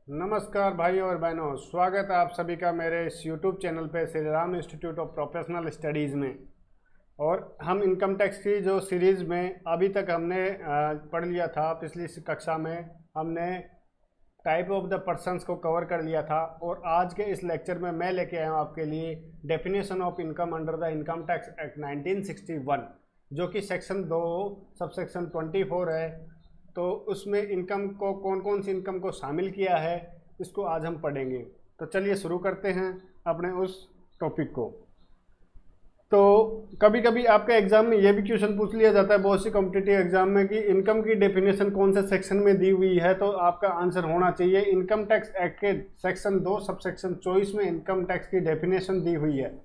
नमस्कार भाइयों और बहनों, स्वागत है आप सभी का मेरे इस YouTube चैनल पे Shri Ram institute of professional studies में। और हम इनकम टैक्स की जो सीरीज़ में अभी तक हमने पढ़ लिया था, पिछली कक्षा में हमने टाइप ऑफ द पर्सन्स को कवर कर लिया था। और आज के इस लेक्चर में मैं लेके आया हूँ आपके लिए definition of income under the income tax act 1961, जो कि सेक्शन 2 सबसेक्शन 24 है। तो उसमें इनकम को कौन कौन सी इनकम को शामिल किया है, इसको आज हम पढ़ेंगे। तो चलिए शुरू करते हैं अपने उस टॉपिक को। तो कभी कभी आपका एग्जाम में ये भी क्वेश्चन पूछ लिया जाता है बहुत सी कॉम्पिटिटिव एग्जाम में कि इनकम की डेफिनेशन कौन से सेक्शन में दी हुई है। तो आपका आंसर होना चाहिए इनकम टैक्स एक्ट के सेक्शन 2 सबसेक्शन 24 में इनकम टैक्स की डेफिनेशन दी हुई है।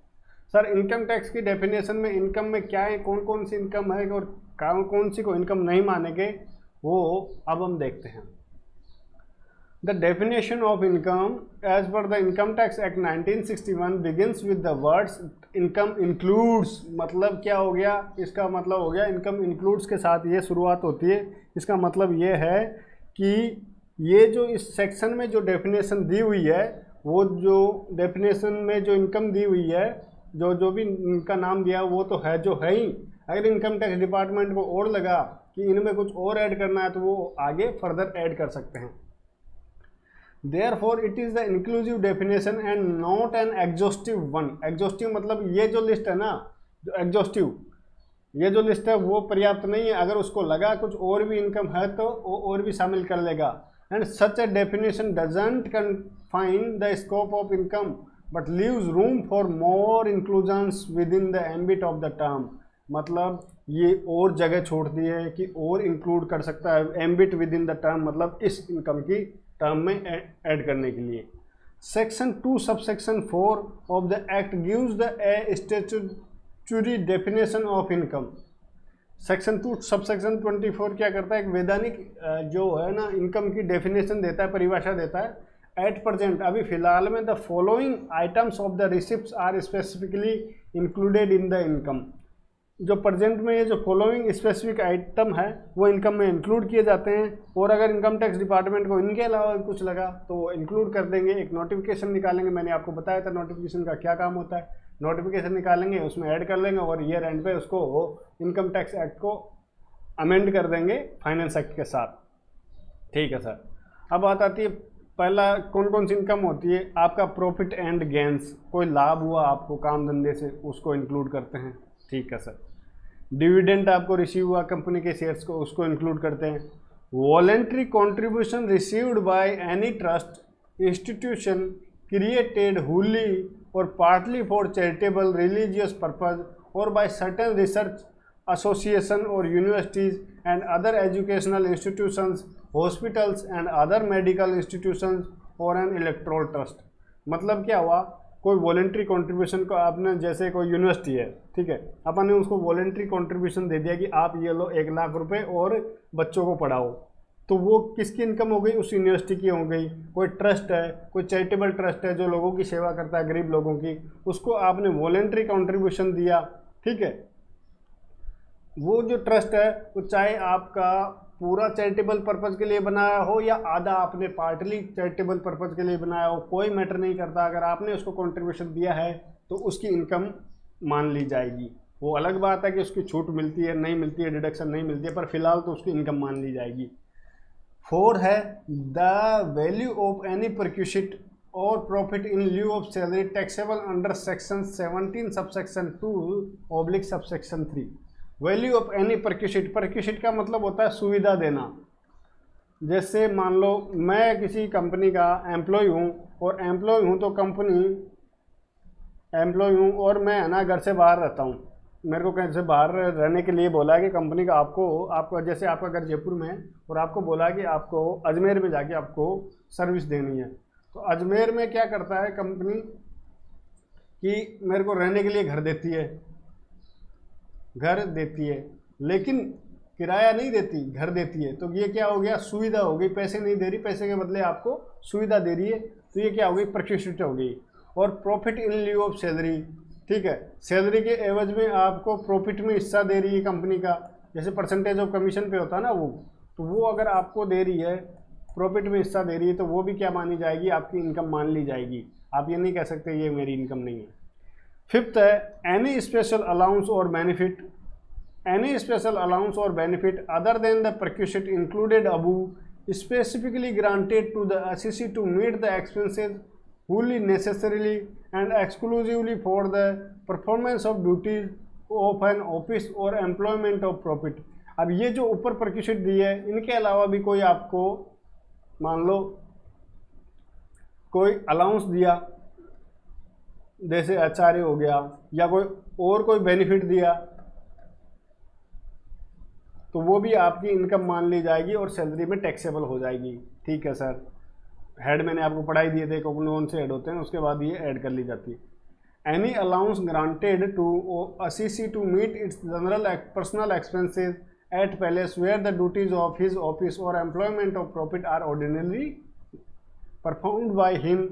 सर, इनकम टैक्स की डेफिनेशन में इनकम में क्या है, कौन कौन सी इनकम है और कौन सी को इनकम नहीं मानेंगे, वो अब हम देखते हैं। The definition of income as per the income tax act 1961 begins with the words income includes. मतलब क्या हो गया, इसका मतलब हो गया इनकम इंक्लूड्स के साथ ये शुरुआत होती है। इसका मतलब ये है कि ये जो इस सेक्शन में जो डेफिनेशन दी हुई है, वो जो डेफिनेशन में जो इनकम दी हुई है, जो भी इनका नाम दिया वो तो है जो है ही। अगर इनकम टैक्स डिपार्टमेंट को और लगा कि इनमें कुछ और ऐड करना है तो वो आगे फर्दर ऐड कर सकते हैं। Therefore it is the inclusive definition and not an exhaustive one. Exhaustive मतलब ये जो लिस्ट है ना, जो एग्जॉस्टिव ये जो लिस्ट है वो पर्याप्त नहीं है। अगर उसको लगा कुछ और भी इनकम है तो वो और भी शामिल कर लेगा। And such a definition doesn't confine the scope of income but leaves room for more inclusions with in the ambit of the term. मतलब ये और जगह छोड़ती है कि और इंक्लूड कर सकता है ambit with in the term, मतलब इस इनकम की टर्म में ऐड करने के लिए। Section 2 subsection 4 of the act gives the A statutory definition of income. Section 2 subsection 24 क्या करता है, एक वैधानिक जो है ना इनकम की डेफिनेशन देता है, परिभाषा देता है। एट प्रेजेंट अभी फिलहाल में the following items of the receipts are specifically included in the income. जो प्रेजेंट में ये जो फॉलोइंग स्पेसिफिक आइटम है वो इनकम में इंक्लूड किए जाते हैं। और अगर इनकम टैक्स डिपार्टमेंट को इनके अलावा कुछ लगा तो वो इंक्लूड कर देंगे। एक नोटिफिकेशन निकालेंगे, मैंने आपको बताया था नोटिफिकेशन का क्या काम होता है। नोटिफिकेशन निकालेंगे, उसमें ऐड कर लेंगे और ईयर एंड पे उसको इनकम टैक्स एक्ट को अमेंड कर देंगे फाइनेंस एक्ट के साथ। ठीक है सर। अब बात आती है पहला कौन कौन सी इनकम होती है। आपका प्रॉफिट एंड गेंस, कोई लाभ हुआ आपको काम धंधे से, उसको इंक्लूड करते हैं। ठीक है सर। डिविडेंड आपको रिसीव हुआ कंपनी के शेयर्स को, उसको इंक्लूड करते हैं। Voluntary contribution received by any trust institution created wholly और partly for charitable religious purpose और बाय सर्टेन रिसर्च एसोसिएशन और universities and other educational institutions, hospitals and other medical institutions और an electoral trust. मतलब क्या हुआ, कोई voluntary contribution को आपने, जैसे कोई यूनिवर्सिटी है, ठीक है, अपन ने उसको वॉलेंट्री कंट्रीब्यूशन दे दिया कि आप ये लो 1 लाख रुपए और बच्चों को पढ़ाओ, तो वो किसकी इनकम हो गई, उस यूनिवर्सिटी की हो गई। कोई ट्रस्ट है, कोई चैरिटेबल ट्रस्ट है जो लोगों की सेवा करता है, गरीब लोगों की, उसको आपने वॉलेंट्री कंट्रीब्यूशन दिया। ठीक है, वो जो ट्रस्ट है वो चाहे आपका पूरा चैरिटेबल पर्पज़ के लिए बनाया हो या आधा आपने पार्टली चैरिटेबल पर्पज़ के लिए बनाया हो, कोई मैटर नहीं करता। अगर आपने उसको कंट्रीब्यूशन दिया है तो उसकी इनकम मान ली जाएगी। वो अलग बात है कि उसकी छूट मिलती है नहीं मिलती है, डिडक्शन नहीं मिलती है, पर फिलहाल तो उसकी इनकम मान ली जाएगी। 4 है the value of any perquisite और profit in lieu of salary taxable under section 17 subsection 2 subsection 3। Value of any perquisite, perquisite का मतलब होता है सुविधा देना। जैसे मान लो मैं किसी कंपनी का एम्प्लॉय हूँ और एम्प्लॉय हूँ तो कंपनी एम्प्लॉय हूँ और मैं है ना घर से बाहर रहता हूँ। मेरे को कहीं से बाहर रहने के लिए बोला है कि कंपनी का आपको जैसे आपका घर जयपुर में है और आपको बोला है कि आपको अजमेर में जाके आपको सर्विस देनी है। तो अजमेर में क्या करता है कंपनी कि मेरे को रहने के लिए घर देती है, लेकिन किराया नहीं देती, घर देती है। तो ये क्या हो गया, सुविधा हो गई। पैसे नहीं दे रही, पैसे के बदले आपको सुविधा दे रही है, तो ये क्या हो गई, परक्यूशिट हो गई। और profit in lieu of salary, ठीक है, सैलरी के एवज में आपको प्रॉफिट में हिस्सा दे रही है कंपनी का, जैसे परसेंटेज ऑफ कमीशन पे होता है ना वो, तो वो अगर आपको दे रही है प्रॉफिट में हिस्सा दे रही है तो वो भी क्या मानी जाएगी, आपकी इनकम मान ली जाएगी। आप ये नहीं कह सकते ये मेरी इनकम नहीं है। फिफ्थ है एनी स्पेशल अलाउंस और बेनिफिट, एनी स्पेशल अलाउंस और benefit other than the perquisite included above specifically granted to the assessee to meet the expenses wholly necessarily and exclusively for the performance of duties of an office or employment of profit। अब ये जो ऊपर परक्यूसिट दी है, इनके अलावा भी कोई आपको मान लो कोई अलाउंस दिया, जैसे एचआरए हो गया या कोई बेनिफिट दिया, तो वो भी आपकी इनकम मान ली जाएगी और सैलरी में टैक्सेबल हो जाएगी। ठीक है सर, हेड मैंने आपको पढ़ाई दिए थे कौन से हेड होते हैं, उसके बाद ये ऐड कर ली जाती है। Any allowance granted to assessee to meet its general personal expenses at place where the duties of his office और employment of profit are ordinary performed by him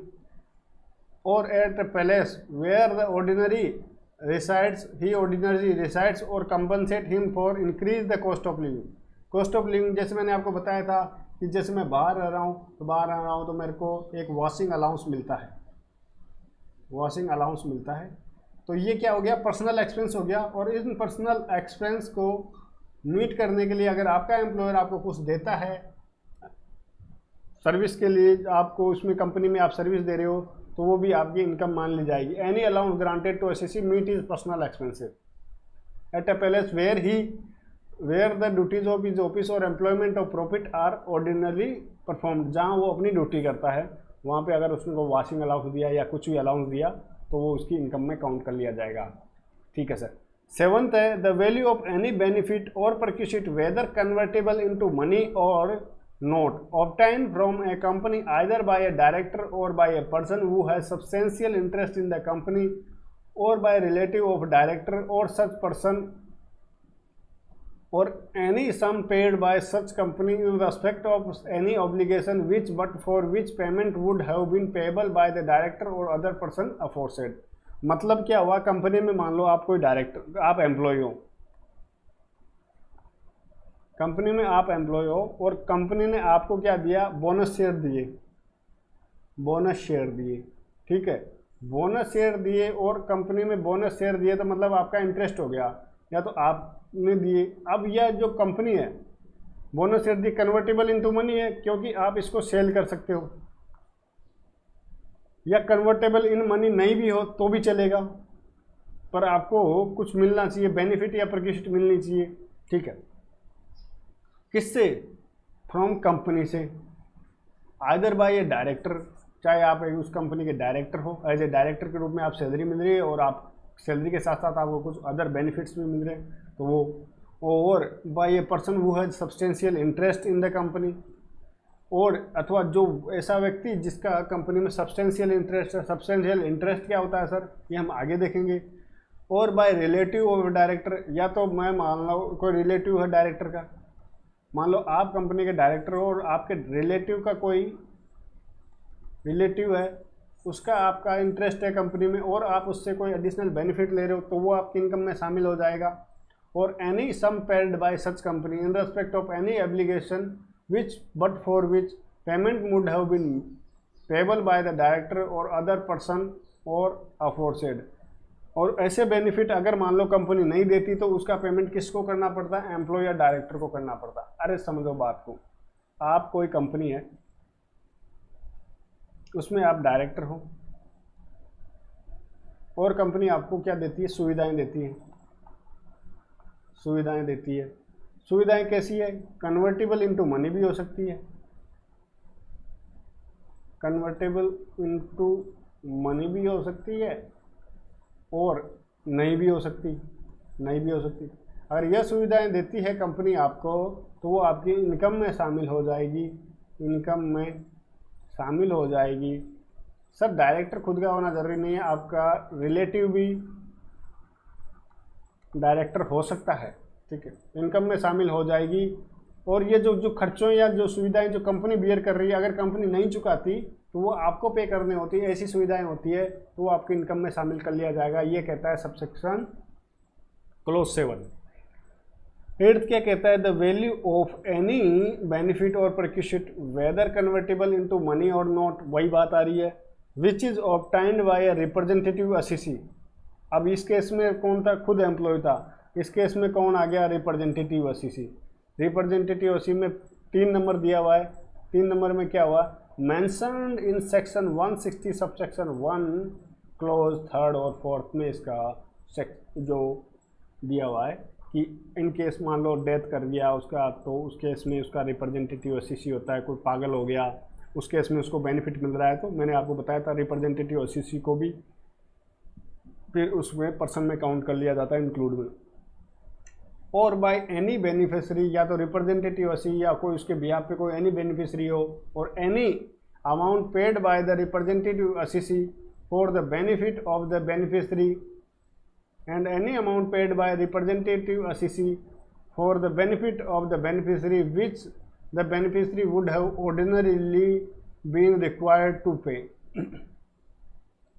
और at place where the ordinary resides और compensate him for increase the cost of living. Cost of living जैसे मैंने आपको बताया था कि जैसे मैं बाहर रह रहा हूँ तो मेरे को एक वॉशिंग अलाउंस मिलता है, वॉशिंग अलाउंस मिलता है, तो ये क्या हो गया, पर्सनल एक्सपेंस हो गया। और इन पर्सनल एक्सपेंस को मीट करने के लिए अगर आपका एम्प्लॉयर आपको कुछ देता है सर्विस के लिए, आपको उसमें कंपनी में आप सर्विस दे रहे हो, तो वो भी आपकी इनकम मान ली जाएगी। Any allowance granted to assessee meet is personal expenses at a place where the duties of his office और employment of profit are ordinary performed. जहाँ वो अपनी ड्यूटी करता है वहाँ पे अगर उसने को वॉशिंग अलाउंस दिया या कुछ भी अलाउंस दिया तो वो उसकी इनकम में काउंट कर लिया जाएगा। ठीक है सर। सेवंथ है the value of any benefit और perquisite whether convertible into money और not obtained from a company either by a director और by a person who has substantial interest in the company और by relative of director और such person or any sum paid by such company in respect of any obligation which but for which payment would have been payable by the director or other person aforesaid। मतलब क्या हुआ, company में मान लो आप कोई director, आप employ हो, company में आप एम्प्लॉय हो और कंपनी ने आपको क्या दिया, बोनस शेयर दिए, बोनस शेयर दिए। ठीक है, बोनस शेयर दिए और कंपनी में बोनस शेयर दिए तो मतलब आपका इंटरेस्ट हो गया, या तो आपने दिए। अब यह जो कंपनी है बोनस शेयर दी कन्वर्टेबल इनटू मनी है क्योंकि आप इसको सेल कर सकते हो, या कन्वर्टेबल इन मनी नहीं भी हो तो भी चलेगा, पर आपको कुछ मिलना चाहिए, बेनिफिट या परक्यूसिट मिलनी चाहिए। ठीक है, किससे, फ्रॉम कंपनी से, आइदर बाय ए डायरेक्टर, चाहे आप उस कंपनी के डायरेक्टर हो, एज ए डायरेक्टर के रूप में आप सैलरी मिल रही है और आप सैलरी के साथ साथ आपको कुछ अदर बेनिफिट्स भी मिल रहे हैं, तो वो और by a person who has substantial interest in the company, और अथवा जो ऐसा व्यक्ति जिसका कंपनी में सब्सटेंशियल इंटरेस्ट है। सब्सटेंशियल इंटरेस्ट क्या होता है सर, ये हम आगे देखेंगे। और बाय रिलेटिव ऑफ डायरेक्टर, या तो मैं मान लो कोई रिलेटिव है डायरेक्टर का, मान लो आप कंपनी के डायरेक्टर हो और आपके रिलेटिव का कोई रिलेटिव है, उसका आपका इंटरेस्ट है कंपनी में और आप उससे कोई एडिशनल बेनिफिट ले रहे हो, तो वो आपकी इनकम में शामिल हो जाएगा। और any sum paid by such company in respect of any obligation which but for which payment would have been payable by the director और अदर पर्सन और अफोरसेड। और ऐसे बेनिफिट अगर मान लो कंपनी नहीं देती तो उसका पेमेंट किसको करना पड़ता है, एम्प्लॉय या डायरेक्टर को करना पड़ता है। अरे समझो बात को, आप कोई कंपनी है उसमें आप डायरेक्टर हो और कंपनी आपको क्या देती है, सुविधाएं देती है, सुविधाएं देती है। सुविधाएं कैसी है, कन्वर्टेबल इनटू मनी भी हो सकती है, कन्वर्टेबल इनटू मनी भी हो सकती है और नहीं भी हो सकती, नहीं भी हो सकती। अगर यह सुविधाएं देती है कंपनी आपको तो वो आपकी इनकम में शामिल हो जाएगी, इनकम में शामिल हो जाएगी। सर डायरेक्टर खुद का होना ज़रूरी नहीं है, आपका रिलेटिव भी डायरेक्टर हो सकता है। ठीक है, इनकम में शामिल हो जाएगी। और ये जो खर्चों या जो सुविधाएं जो कंपनी बियर कर रही है, अगर कंपनी नहीं चुकाती तो वो आपको पे करने होती है, ऐसी सुविधाएं होती है तो वो आपकी इनकम में शामिल कर लिया जाएगा। ये कहता है सबसेक्शन क्लोज 7। एट्थ क्या कहता है, the value of any benefit और perquisite whether convertible into money और नॉट, वही बात आ रही है, which is obtained by a representative assessee. अब इस केस में कौन था, खुद एम्प्लॉय था, इस केस में कौन आ गया, रिप्रेजेंटेटिव असीसी। रिप्रेजेंटेटिव असीसी में 3 नंबर दिया हुआ है, 3 नंबर में क्या हुआ, mentioned in section 160 subsection 1 close 3rd और 4th में इसका जो दिया हुआ है कि इन केस मान लो डेथ कर गया उसका, तो उस केस में उसका रिप्रेजेंटेटिव असीसी होता है। कोई पागल हो गया उस केस में उसको बेनिफिट मिल रहा है, तो मैंने आपको बताया था रिप्रेजेंटेटिव असीसी को भी फिर उसमें पर्सन में काउंट कर लिया जाता है, इंक्लूड में। और बाय एनी बेनिफिशरी, या तो रिप्रेजेंटेटिव असी या कोई उसके बिहाफ पे कोई एनी बेनिफिशरी हो, और any amount paid by the representative assessee for the benefit of the beneficiary and any amount paid by representative assessee for the benefit of the beneficiary which the beneficiary would have ordinarily been required to pay.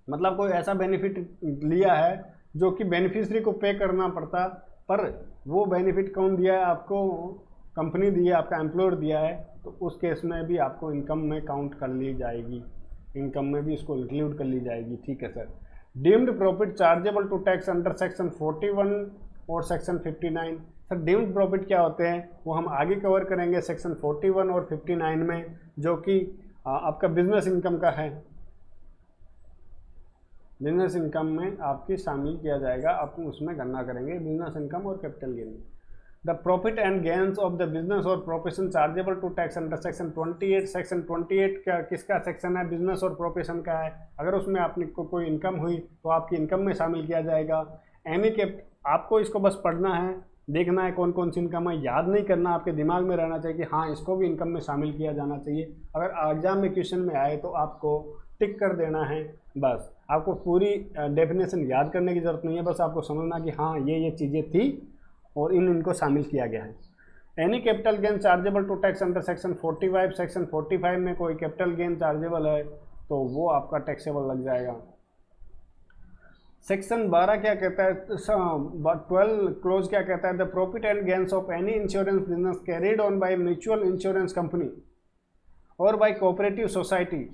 मतलब कोई ऐसा benefit लिया है जो कि beneficiary को पे करना पड़ता, पर वो बेनिफिट कौन दिया है आपको, कंपनी दी है, आपका एम्प्लॉयर दिया है, तो उस केस में भी आपको इनकम में काउंट कर ली जाएगी, इनकम में भी इसको इंक्लूड कर ली जाएगी। ठीक है sir. Deemed profit chargeable to tax under section 41 और सेक्शन 59। सर डीम्ड प्रॉफिट क्या होते हैं वो हम आगे कवर करेंगे सेक्शन 41 और 59 में, जो कि आपका बिजनेस इनकम का है, बिजनेस इनकम में आपकी शामिल किया जाएगा, आप उसमें गणना करेंगे बिजनेस इनकम और capital gain. The profit and gains of the business और profession chargeable to tax under section 28। Section 28 का किसका सेक्शन है, बिजनेस और प्रोफेशन का है। अगर उसमें आपने कोई इनकम हुई तो आपकी इनकम में शामिल किया जाएगा। एनी कैप, आपको इसको बस पढ़ना है, देखना है कौन कौन सी इनकम है, याद नहीं करना, आपके दिमाग में रहना चाहिए कि हाँ इसको भी इनकम में शामिल किया जाना चाहिए। अगर एग्जाम में क्वेश्चन में आए तो आपको टिक कर देना है, बस आपको पूरी डेफिनेशन याद करने की ज़रूरत नहीं है, बस आपको समझना कि हाँ ये चीज़ें थी और इनको शामिल किया गया है। Any capital gain chargeable to tax under section 45। Section 45 में कोई कैपिटल गेन चार्जेबल है तो वो आपका टैक्सेबल लग जाएगा। सेक्शन 12 क्या कहता है, 12 क्लोज क्या कहता है, the profit and gains of any insurance business carried on by mutual insurance company और बाय कोऑपरेटिव सोसाइटी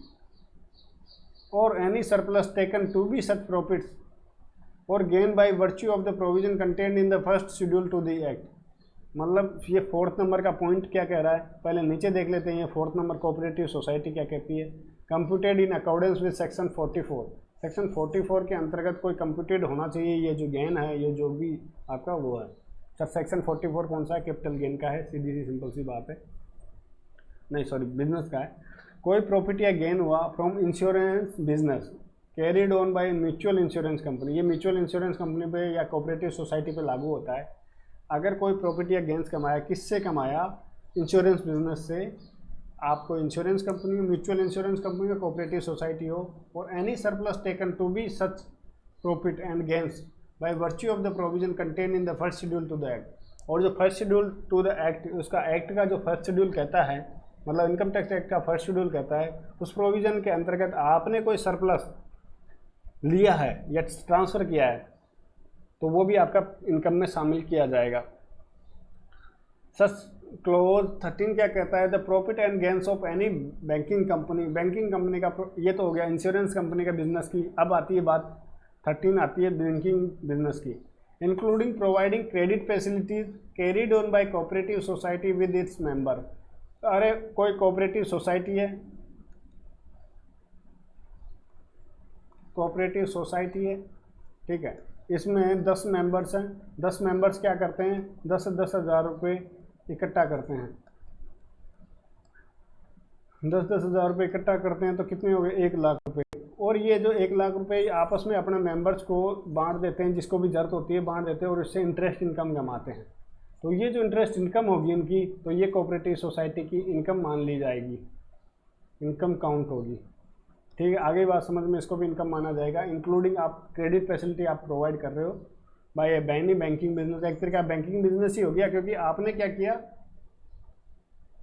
और any surplus taken to be such profits और gain by virtue of the provision content in the first schedule to the act. मतलब ये 4th number का point क्या कह रहा है, पहले नीचे देख लेते हैं। ये 4th नंबर कोऑपरेटिव सोसाइटी क्या कहती है, computed in accordance with section 44। Section 44 के अंतर्गत कोई कंप्यूटेड होना चाहिए ये जो गेन है, ये जो भी आपका वो है। सर सेक्शन 44 कौन सा है, कैपिटल गेन का है, सीधी सी सिंपल सी बात है, नहीं सॉरी बिजनेस का है। कोई प्रॉफिट या गेन हुआ from insurance business carried on by mutual insurance company, ये म्यूचुअल इंश्योरेंस कंपनी पे या कोऑपरेटिव सोसाइटी पे लागू होता है। अगर कोई प्रॉफिट या गेंस कमाया, किससे कमाया, इंश्योरेंस बिजनेस से, आपको insurance company, mutual insurance company या कोऑपरेटिव सोसाइटी हो, और any surplus taken to be such profit and gains by virtue of the provision contain in the first schedule to the act. और जो first schedule to the act, उसका act का जो first schedule कहता है, मतलब इनकम टैक्स एक्ट का first schedule कहता है, उस प्रोविज़न के अंतर्गत आपने कोई सरप्लस लिया है या ट्रांसफ़र किया है तो वो भी आपका इनकम में शामिल किया जाएगा। सच क्लोज 13 क्या कहता है, the profit and gains of any banking company, banking company का, ये तो हो गया इंश्योरेंस कंपनी का बिजनेस की। अब आती है बात 13 आती है बैंकिंग बिजनेस की, including providing credit facilities carried on by cooperative society with its member. अरे कोई कोऑपरेटिव सोसाइटी है, कोऑपरेटिव सोसाइटी है, ठीक है, इसमें 10 मेंबर्स हैं। 10 मेंबर्स क्या करते हैं, 10-10 हज़ार रुपये इकट्ठा करते हैं। 10-10 हज़ार रुपये इकट्ठा करते हैं तो कितने हो गए, 1 लाख रुपये। और ये जो 1 लाख रुपये आपस में अपने मेंबर्स को बांट देते हैं, जिसको भी ज़रूरत होती है बांट देते हैं, और इससे इंटरेस्ट इनकम कमाते हैं। तो ये जो इंटरेस्ट इनकम होगी इनकी, तो ये कोऑपरेटिव सोसाइटी की इनकम मान ली जाएगी, इनकम काउंट होगी। ठीक है, आगे बात समझ में, इसको भी इनकम माना जाएगा। इंक्लूडिंग आप क्रेडिट फैसिलिटी आप प्रोवाइड कर रहे हो बाय बैनी बैंकिंग बिजनेस, एक तरह का बैंकिंग बिजनेस ही हो गया, क्योंकि आपने क्या किया,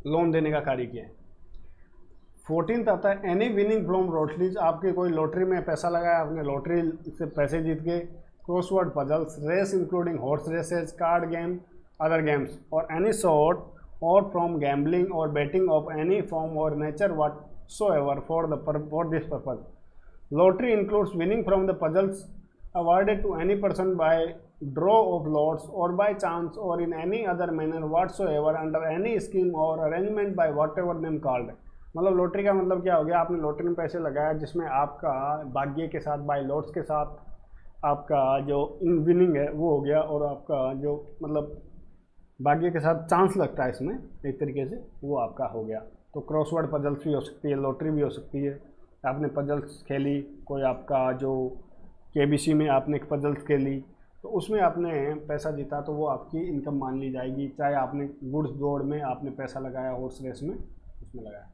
लोन देने का कार्य किया। 14th आता है एनी विनिंग फ्रॉम लॉटरीज, आपके कोई लॉटरी में पैसा लगाया, आपने लॉटरी से पैसे जीत के। Crossword puzzles, race including horse races, card game, other games or any sort, or from gambling or betting of any form or nature whatsoever for this purpose. Lottery includes winning from the puzzles awarded to any person by draw of lots or by chance or in any other manner whatsoever under any scheme or arrangement by whatever name called. मतलब lottery का मतलब क्या हो गया, आपने lottery में पैसे लगाया जिसमें आपका भाग्य के साथ बाय लॉट्स के साथ आपका जो विनिंग है वो हो गया, और आपका जो मतलब भाग्य के साथ चांस लगता है इसमें एक तरीके से, वो आपका हो गया। तो क्रॉसवर्ड पजल्स भी हो सकती है, लॉटरी भी हो सकती है। आपने पजल्स खेली, कोई आपका जो केबीसी में आपने एक पजल्स खेली तो उसमें आपने पैसा जीता तो वो आपकी इनकम मान ली जाएगी। चाहे आपने गुड्स दौड़ में आपने पैसा लगाया, हॉर्स रेस में उसमें लगाया।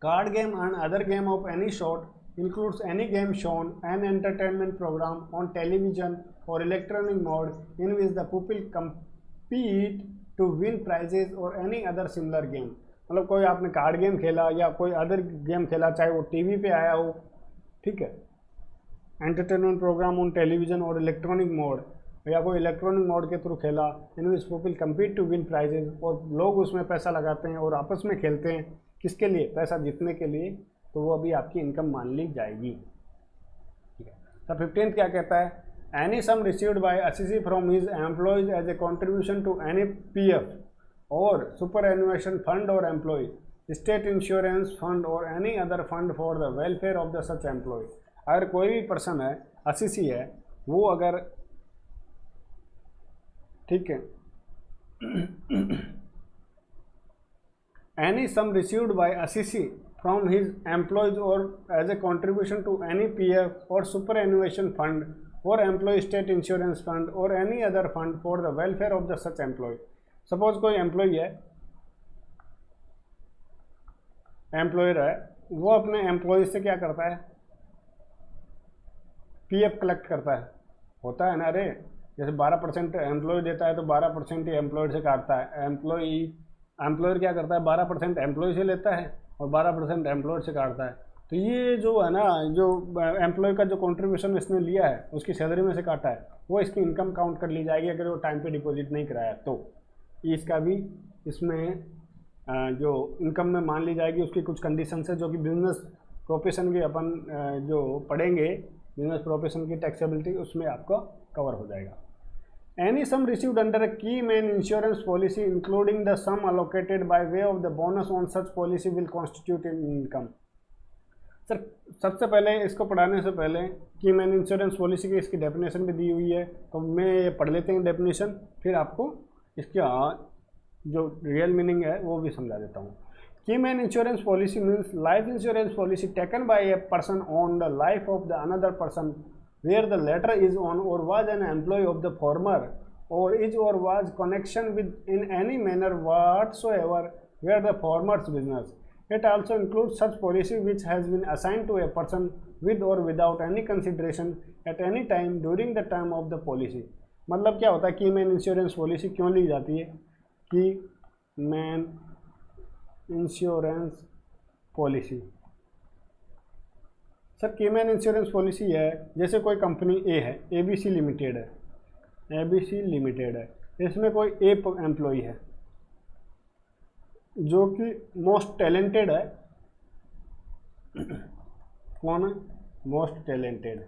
Card game and other game of any sort includes any game shown an entertainment program on television or electronic mode in which the pupil compete to win prizes or any other similar game। मतलब कोई आपने card game खेला या कोई other game खेला, चाहे वो TV पे आया हो, ठीक है, एंटरटेनमेंट प्रोग्राम ऑन टेलीविजन और इलेक्ट्रॉनिक मोड, या कोई इलेक्ट्रॉनिक मोड के थ्रू खेला, in which people compete to win prizes, और लोग उसमें पैसा लगाते हैं और आपस में खेलते हैं, किसके लिए, पैसा जीतने के लिए, तो वो अभी आपकी इनकम मान ली जाएगी। ठीक है। तो 15th क्या कहता है, any sum received by assessee from his employees as a contribution to any PF और सुपर एनुएशन फंड और एम्प्लॉय, स्टेट इंश्योरेंस फंड और any other fund for the welfare of the such employee. अगर कोई भी person है, Assisi है, वो अगर, ठीक है, any sum received by assessee from his employees or as a contribution to any PF or superannuation fund or employee state insurance fund or any other fund for the welfare of the such employee। Suppose कोई employ है, employer है, वो अपने employ से क्या करता है, PF collect करता है, होता है ना, अरे जैसे 12% एम्प्लॉय देता है तो 12% ही एम्प्लॉयर से काटता है। एम्प्लॉयर क्या करता है, 12% एम्प्लॉय से लेता है और 12% एम्प्लॉयर से काटता है। तो ये जो है ना, जो एम्प्लॉय का जो कंट्रीब्यूशन इसने लिया है उसकी सैलरी में से काटा है, वो इसकी इनकम काउंट कर ली जाएगी अगर वो टाइम पे डिपॉजिट नहीं कराया तो। इसका भी इसमें जो इनकम में मान ली जाएगी। उसकी कुछ कंडीशन है जो कि बिजनेस प्रोफेशन की अपन जो पढ़ेंगे, बिजनेस प्रोफेशन की टैक्सेबिलिटी, उसमें आपको कवर हो जाएगा। Any sum received under a key man insurance policy including the sum allocated by way of the bonus on such policy will constitute an income। Sir सबसे पहले इसको पढ़ाने से पहले की मैन इंश्योरेंस पॉलिसी की इसकी डेफिनेशन भी दी हुई है, तो मैं ये पढ़ लेते हैं डेफिनेशन, फिर आपको इसका जो रियल मीनिंग है वो भी समझा देता हूँ। की man insurance policy means life insurance policy taken by a person on the life of the another person where the latter is on or was an employee of the former or is or was connection with in any manner whatsoever where the former's business। It also includes such policy which has been assigned to a person with or without any consideration at any time during the term of the policy। मतलब क्या होता है, की man insurance policy क्यों ली जाती है, की man insurance policy. Sir की मैन इंश्योरेंस पॉलिसी है, जैसे कोई कंपनी ए है, एबीसी लिमिटेड है, एबीसी लिमिटेड है, इसमें कोई ए एम्प्लॉय है जो कि मोस्ट टैलेंटेड है। कौन है, मोस्ट टैलेंटेड,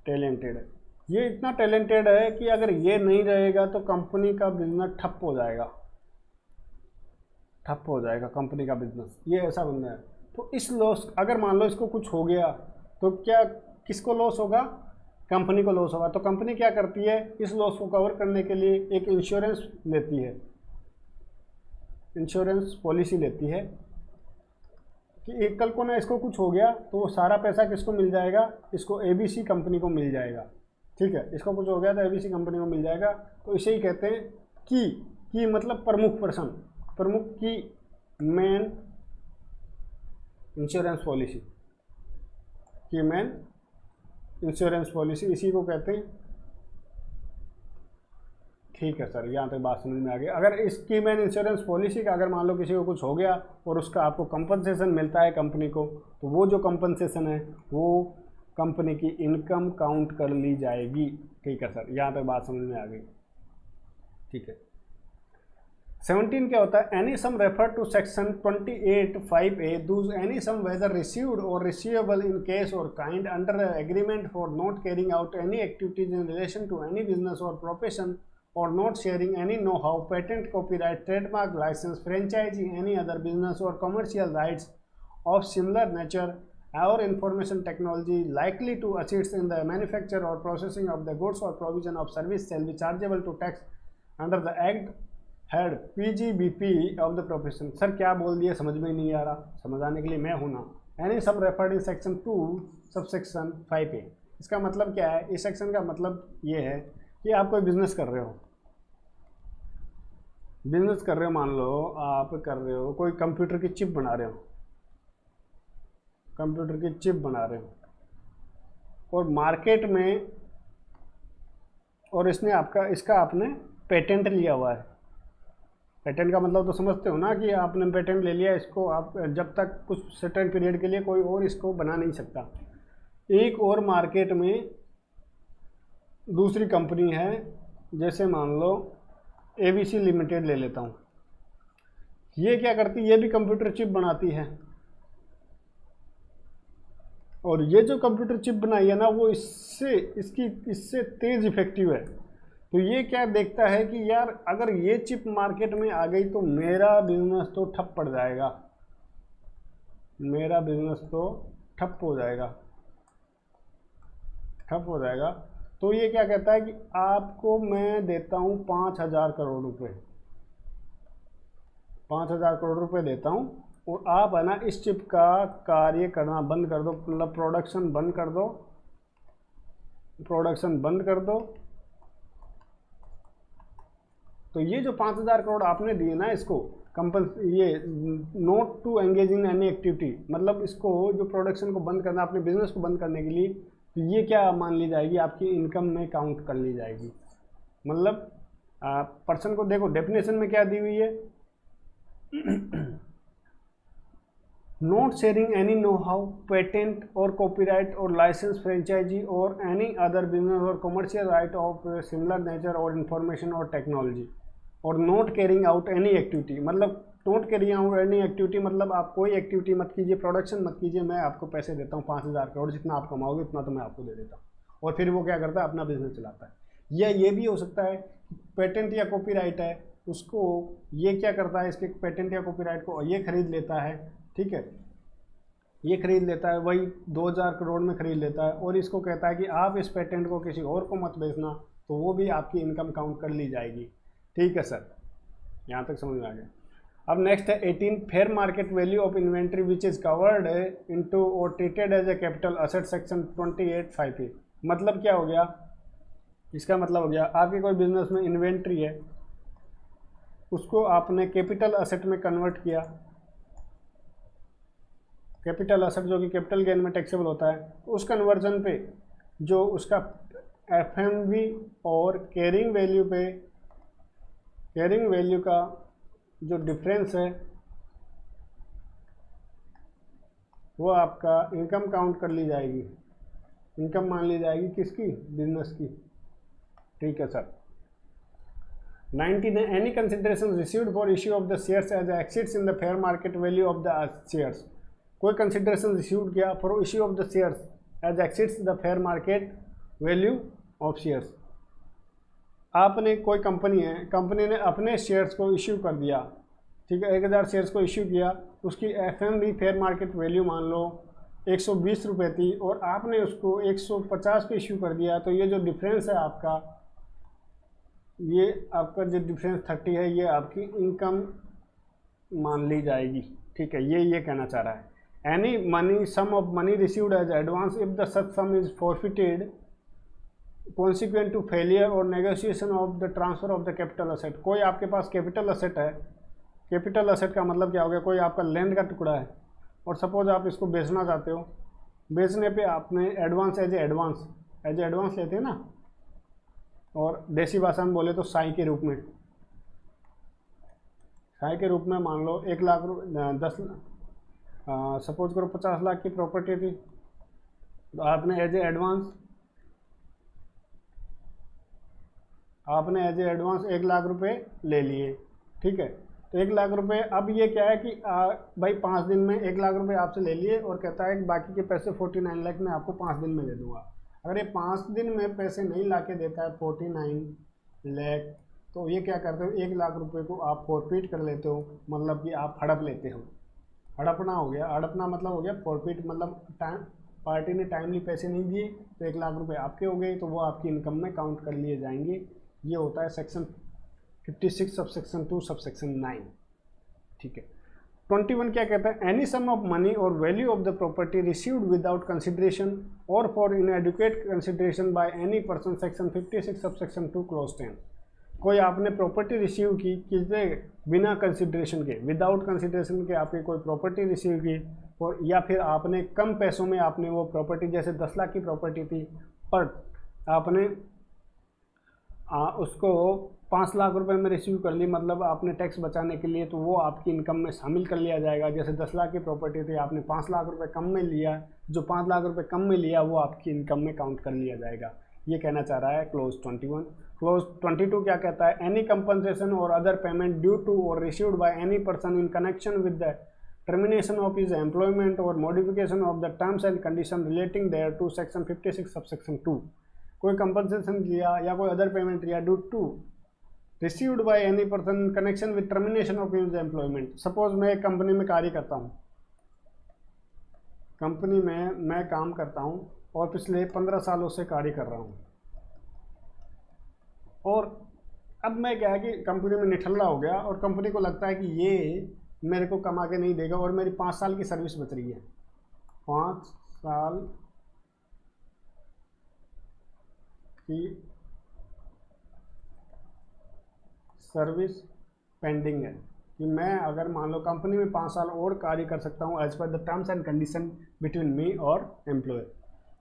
टैलेंटेड है। ये इतना टैलेंटेड है कि अगर ये नहीं रहेगा तो कंपनी का बिजनेस ठप हो जाएगा, ठप हो जाएगा कंपनी का बिजनेस। ये ऐसा बंदा है। तो इस लॉस, अगर मान लो इसको कुछ हो गया तो क्या किसको लॉस होगा, कंपनी को लॉस होगा। तो कंपनी क्या करती है, इस लॉस को कवर करने के लिए एक इंश्योरेंस लेती है, इंश्योरेंस पॉलिसी लेती है कि एक कल को ना इसको कुछ हो गया तो वो सारा पैसा किसको मिल जाएगा, इसको एबीसी कंपनी को मिल जाएगा। ठीक है, इसको कुछ हो गया तो एबीसी कंपनी को मिल जाएगा। तो इसे ही कहते हैं की मतलब प्रमुख पर्सन, प्रमुख की मैन इंश्योरेंस पॉलिसी, की मैन इंश्योरेंस पॉलिसी, इसी को कहते हैं। ठीक है सर, यहाँ तक बात समझ में आ गई। अगर इस की मैन इंश्योरेंस पॉलिसी का अगर मान लो किसी को कुछ हो गया और उसका आपको कंपनसेशन मिलता है कंपनी को, तो वो जो कंपनसेशन है वो कंपनी की इनकम काउंट कर ली जाएगी। ठीक है सर, यहाँ तक बात समझ में आ गई। ठीक है। 17 क्या होता है, any sum refer to section 28(5)(a) those any sum whether received और रिसीवेबल इन कैश और kind under agreement for not carrying out any activities in relation to any business और profession or not sharing any know-how, patent, copyright, trademark, license, franchisee, any other business or commercial rights of similar nature or information technology likely to assist in the manufacture or processing of the goods or provision of service shall be chargeable to tax under the act head PGBP of the profession। Sir क्या बोल दिया, समझ में नहीं आ रहा, समझाने के लिए मैं हूँ ना। एनी सब referred in section 2 subsection 5A, इसका मतलब क्या है, इस सेक्शन का मतलब ये है कि आप कोई बिजनेस कर रहे हो, मान लो आप कर रहे हो कोई कंप्यूटर की चिप बना रहे हो, और मार्केट में, और इसका आपने पेटेंट लिया हुआ है। पेटेंट का मतलब तो समझते हो ना कि आपने पेटेंट ले लिया, इसको आप जब तक कुछ सर्टेन पीरियड के लिए कोई और इसको बना नहीं सकता। एक और मार्केट में दूसरी कंपनी है, जैसे मान लो ABC लिमिटेड ले लेता हूँ। ये क्या करती है, ये भी कंप्यूटर चिप बनाती है, और ये जो कंप्यूटर चिप बनाई है ना वो इससे तेज इफेक्टिव है। तो ये क्या देखता है कि यार अगर ये चिप मार्केट में आ गई तो मेरा बिजनेस तो ठप पड़ जाएगा, ठप हो जाएगा। तो ये क्या कहता है कि आपको मैं देता हूँ 5,000 करोड़ रुपए, 5,000 करोड़ रुपए देता हूँ, और आप है ना इस चिप का कार्य करना बंद कर दो, मतलब प्रोडक्शन बंद कर दो। तो ये जो 5,000 करोड़ आपने दिए ना इसको ये not to engage in any activity, मतलब इसको जो प्रोडक्शन को बंद करना, अपने बिजनेस को बंद करने के लिए, तो ये क्या मान ली जाएगी, आपकी इनकम में काउंट कर ली जाएगी। मतलब पर्सन को देखो डेफिनेशन में क्या दी हुई है, not sharing any know how, patent और कॉपीराइट और लाइसेंस, फ्रेंचाइजी और एनी अदर बिजनेस और commercial right of similar nature और इंफॉर्मेशन और टेक्नोलॉजी, और not carrying out any activity, मतलब not carrying out any activity मतलब आप कोई एक्टिविटी मत कीजिए, प्रोडक्शन मत कीजिए, मैं आपको पैसे देता हूँ 5,000 करोड़, जितना आप कमाओगे उतना तो मैं आपको दे देता हूँ, और फिर वो क्या करता है, अपना बिजनेस चलाता है। या ये भी हो सकता है पेटेंट या कॉपीराइट है, उसको ये क्या करता है, इसके पेटेंट या कॉपीराइट को ये खरीद लेता है, ठीक है, ये खरीद लेता है, वही 2,000 करोड़ में खरीद लेता है, और इसको कहता है कि आप इस पेटेंट को किसी और को मत बेचना, तो वो भी आपकी इनकम काउंट कर ली जाएगी। ठीक है सर, यहाँ तक समझ में आ गया। अब नेक्स्ट है 18, fair market value of inventory which is covered into और treated as a capital asset section 28(5)A। मतलब क्या हो गया, इसका मतलब हो गया आपके कोई बिजनेस में इन्वेंट्री है, उसको आपने कैपिटल असेट में कन्वर्ट किया, कैपिटल असेट जो कि कैपिटल गेन में टैक्सेबल होता है, उस कन्वर्जन पे जो उसका FMV और कैरिंग वैल्यू का जो डिफरेंस है वो आपका इनकम काउंट कर ली जाएगी, इनकम मान ली जाएगी किसकी, बिजनेस की। ठीक है सर। 19 है, any consideration received for issue of the shares as exceeds in the fair market value of the shares, कोई कंसिडरेशन रिसीव्ड किया for issue of the shares as exceeds the fair market value of shares. आपने कोई company है, company ने अपने shares को issue कर दिया, ठीक है, 1,000 शेयर्स को इश्यू किया, उसकी FMV फेयर मार्केट वैल्यू मान लो 120 रुपये थी, और आपने उसको 150 पे इश्यू कर दिया, तो ये जो डिफरेंस है आपका, ये आपका जो डिफरेंस 30 है, ये आपकी इनकम मान ली जाएगी। ठीक है, ये कहना चाह रहा है। Any money sum of money received as advance if the such sum is forfeited consequent to failure और negotiation of the transfer of the capital asset. कोई आपके पास कैपिटल असेट है, कैपिटल असेट का मतलब क्या हो गया, कोई आपका लैंड का टुकड़ा है, और सपोज आप इसको बेचना चाहते हो, बेचने पे आपने एडवांस एज एडवांस लेते हैं ना, और देसी भाषा में बोले तो साई के रूप में, मान लो 1 लाख सपोज करो 50 लाख की प्रॉपर्टी थी, तो आपने एज ए एडवांस 1,00,000 रुपये ले लिए, ठीक है। तो 1,00,000 रुपये, अब ये क्या है कि भाई 5 दिन में 1,00,000 रुपये आपसे ले लिए और कहता है कि बाकी के पैसे 49 लाख मैं आपको 5 दिन में दे दूंगा। अगर ये 5 दिन में पैसे नहीं ला के देता है 49 लाख, तो ये क्या करते हो, 1,00,000 रुपये को आप फॉरफिट कर लेते हो, मतलब कि आप हड़प लेते हो। हड़पना हो गया, हड़पना मतलब हो गया फॉरफिट, मतलब पार्टी ने टाइमली पैसे नहीं दिए तो 1,00,000 रुपये आपके हो गए, तो वो आपकी इनकम में काउंट कर लिए जाएंगे। ये होता है section 56 sub section 2 sub section 9, ठीक है। 21 क्या कहता है, एनी सम ऑफ मनी और value of the property received without consideration और for inadequate consideration by any person, section 56 sub section 2 clause 10। कोई आपने प्रॉपर्टी रिसीव की किससे, बिना कंसिडरेशन के, विदाउट कंसिडरेशन के आपने कोई प्रॉपर्टी रिसीव की, और या फिर आपने कम पैसों में आपने वो प्रॉपर्टी, जैसे 10 लाख की प्रॉपर्टी थी पर आपने उसको 5 लाख रुपए में रिसीव कर ली, मतलब आपने टैक्स बचाने के लिए, तो वो आपकी इनकम में शामिल कर लिया जाएगा। जैसे 10 लाख की प्रॉपर्टी थी, आपने 5 लाख रुपए कम में लिया, जो 5 लाख रुपए कम में लिया वो आपकी इनकम में काउंट कर लिया जाएगा। ये कहना चाह रहा है क्लोज 21। क्लोज 22 क्या कहता है, एनी कंपनसेशन और अदर पेमेंट ड्यू टू और received by any person in connection with the termination of his employment और modification of the terms and condition relating thereto section 56 sub section 2। कोई compensation किया या कोई other payment किया due to received by any person in connection with termination of his employment. Suppose मैं एक company में कार्य करता हूँ, कंपनी में मैं काम करता हूँ और पिछले 15 सालों से कार्य कर रहा हूँ, और अब मैं क्या है कि कंपनी में निठल्ला हो गया और कंपनी को लगता है कि ये मेरे को कमा के नहीं देगा और मेरी 5 साल की सर्विस बच रही है, 5 साल की सर्विस पेंडिंग है, कि मैं अगर मान लो कंपनी में 5 साल और कार्य कर सकता हूँ as per the terms and condition between me और एम्प्लॉयर।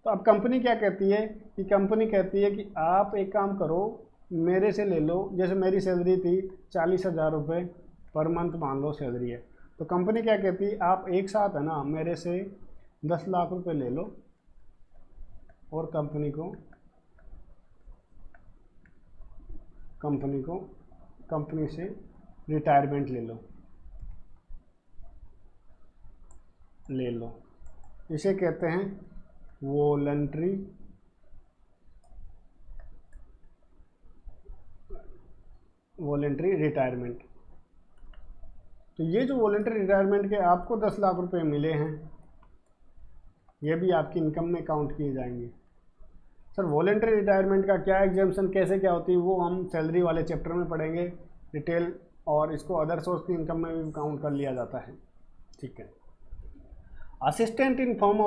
तो अब कंपनी क्या कहती है कि कंपनी कहती है कि आप एक काम करो, मेरे से ले लो, जैसे मेरी सैलरी थी 40,000 रुपये पर मंथ मान लो सैलरी है, तो कंपनी क्या कहती है, आप एक साथ है ना मेरे से 10 लाख रुपए ले लो और कंपनी से रिटायरमेंट ले लो। इसे कहते हैं वॉलंटरी रिटायरमेंट। तो ये जो वॉलंटरी रिटायरमेंट के आपको 10 लाख रुपए मिले हैं, ये भी आपकी इनकम में काउंट किए जाएंगे। सर वॉलंटरी रिटायरमेंट का क्या एग्जाम्पशन, कैसे क्या होती है, वो हम सैलरी वाले चैप्टर में पढ़ेंगे डिटेल, और इसको अदर सोर्स की इनकम में भी काउंट कर लिया जाता है, ठीक है। Assistance in form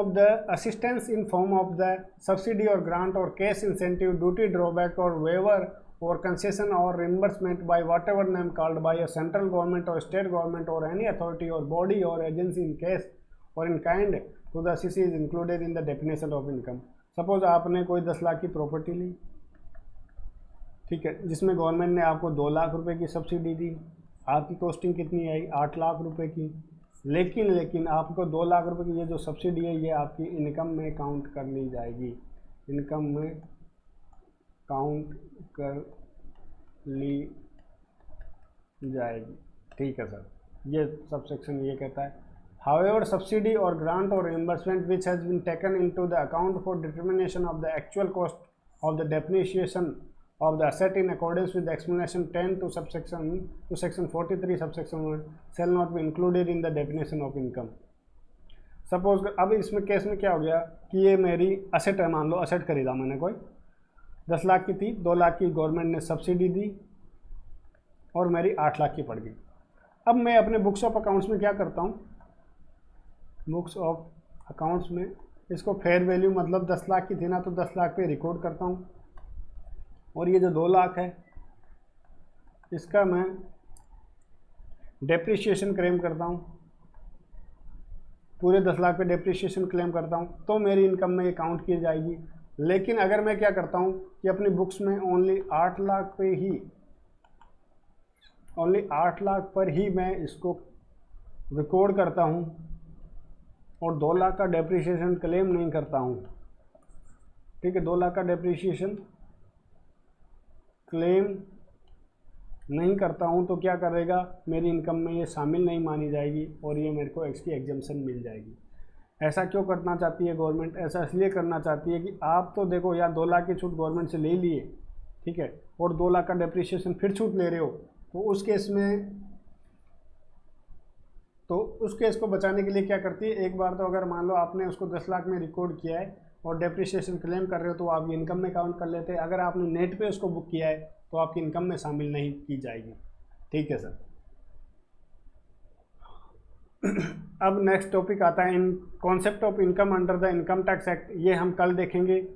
of the subsidy और ग्रांट और कैश इंसेंटिव, ड्यूटी ड्रॉबैक और waiver or concession or reimbursement by whatever name called by a central government or state government or any authority or body or agency in cash or in kind to the CC is included in the definition of income। Suppose आपने कोई 10 लाख की property ली, ठीक है, जिसमें government ने आपको 2 लाख रुपए की सब्सिडी दी, आपकी कॉस्टिंग कितनी आई 8 लाख रुपए की, लेकिन आपको 2 लाख रुपए की ये जो सब्सिडी है ये आपकी इनकम में काउंट कर ली जाएगी, इनकम में काउंट कर ली जाएगी, ठीक है सर। ये सब सेक्शन ये कहता है, हाउएवर सब्सिडी और ग्रांट और reimbursement which has been taken into the account for determination of the actual cost of the depreciation of the asset in accordance with explanation 10 to section 43 subsection 1 shall not be included in the definition of income. Suppose अब इसमें case में क्या हो गया कि ये मेरी asset है, मान लो असेट खरीदा मैंने, कोई 10 लाख की थी, 2 लाख की गवर्नमेंट ने सब्सिडी दी और मेरी 8 लाख की पड़ गई। अब मैं अपने बुक्स ऑफ अकाउंट्स में क्या करता हूँ, बुक्स ऑफ अकाउंट्स में इसको फेयर वैल्यू, मतलब 10 लाख की थी ना तो 10 लाख पे रिकॉर्ड करता हूँ, और ये जो 2 लाख है इसका मैं डेप्रिसिएशन क्लेम करता हूँ, पूरे 10 लाख पे डेप्रिसिएशन क्लेम करता हूँ, तो मेरी इनकम में ये काउंट की जाएगी। लेकिन अगर मैं क्या करता हूँ कि अपनी बुक्स में ओनली 8 लाख पर ही मैं इसको रिकॉर्ड करता हूँ और 2 लाख का डेप्रिसिएशन क्लेम नहीं करता हूँ, ठीक है, 2 लाख का डेप्रिसिएशन क्लेम नहीं करता हूँ तो क्या करेगा, मेरी इनकम में ये शामिल नहीं मानी जाएगी और ये मेरे को इसकी एग्जम्पशन मिल जाएगी। ऐसा क्यों करना चाहती है गवर्नमेंट? ऐसा इसलिए करना चाहती है कि आप तो देखो यार 2 लाख की छूट गवर्नमेंट से ले लिए, ठीक है, और 2 लाख का डेप्रिसिएशन फिर छूट ले रहे हो, तो उस केस को बचाने के लिए क्या करती है, एक बार तो अगर मान लो आपने उसको 10 लाख में रिकॉर्ड किया है और डेप्रिसिएशन क्लेम कर रहे हो तो आप इनकम में काउंट कर लेते हैं। अगर आपने नेट पे उसको बुक किया है तो आपकी इनकम में शामिल नहीं की जाएगी। ठीक है सर। अब नेक्स्ट टॉपिक आता है in concept of income under the income tax act. ये हम कल देखेंगे।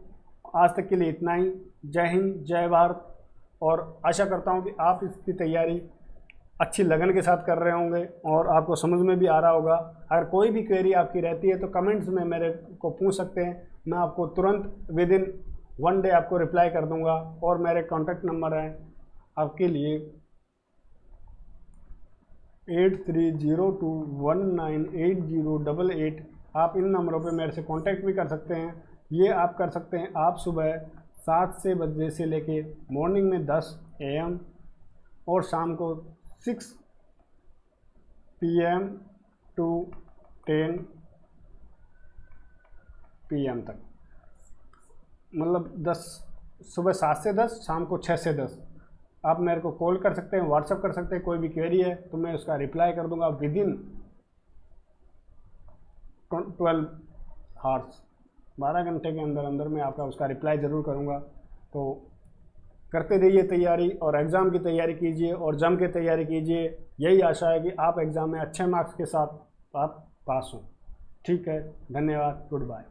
आज तक के लिए इतना ही। जय हिंद, जय भारत। और आशा करता हूँ कि आप इसकी तैयारी अच्छी लगन के साथ कर रहे होंगे और आपको समझ में भी आ रहा होगा। अगर कोई भी क्वेरी आपकी रहती है तो कमेंट्स में मेरे को पूछ सकते हैं, मैं आपको तुरंत विद इन 1 डे आपको रिप्लाई कर दूंगा। और मेरे कॉन्टैक्ट नंबर हैं आपके लिए 8302198088। आप इन नंबरों पे मेरे से कांटेक्ट भी कर सकते हैं। ये आप कर सकते हैं आप सुबह 7 बजे से लेके मॉर्निंग में 10 AM और शाम को 6 PM टू 10 PM तक, मतलब 10 सुबह 7 से 10, शाम को 6 से 10। आप मेरे को कॉल कर सकते हैं, व्हाट्सअप कर सकते हैं। कोई भी क्वेरी है तो मैं उसका रिप्लाई कर दूंगा विद इन 12 आवर्स, 12 घंटे के अंदर अंदर मैं आपका उसका रिप्लाई ज़रूर करूंगा। तो करते रहिए तैयारी और एग्ज़ाम की तैयारी कीजिए और जम के तैयारी कीजिए। यही आशा है कि आप एग्ज़ाम में अच्छे मार्क्स के साथ आप पास हों। ठीक है, धन्यवाद, गुड बाय।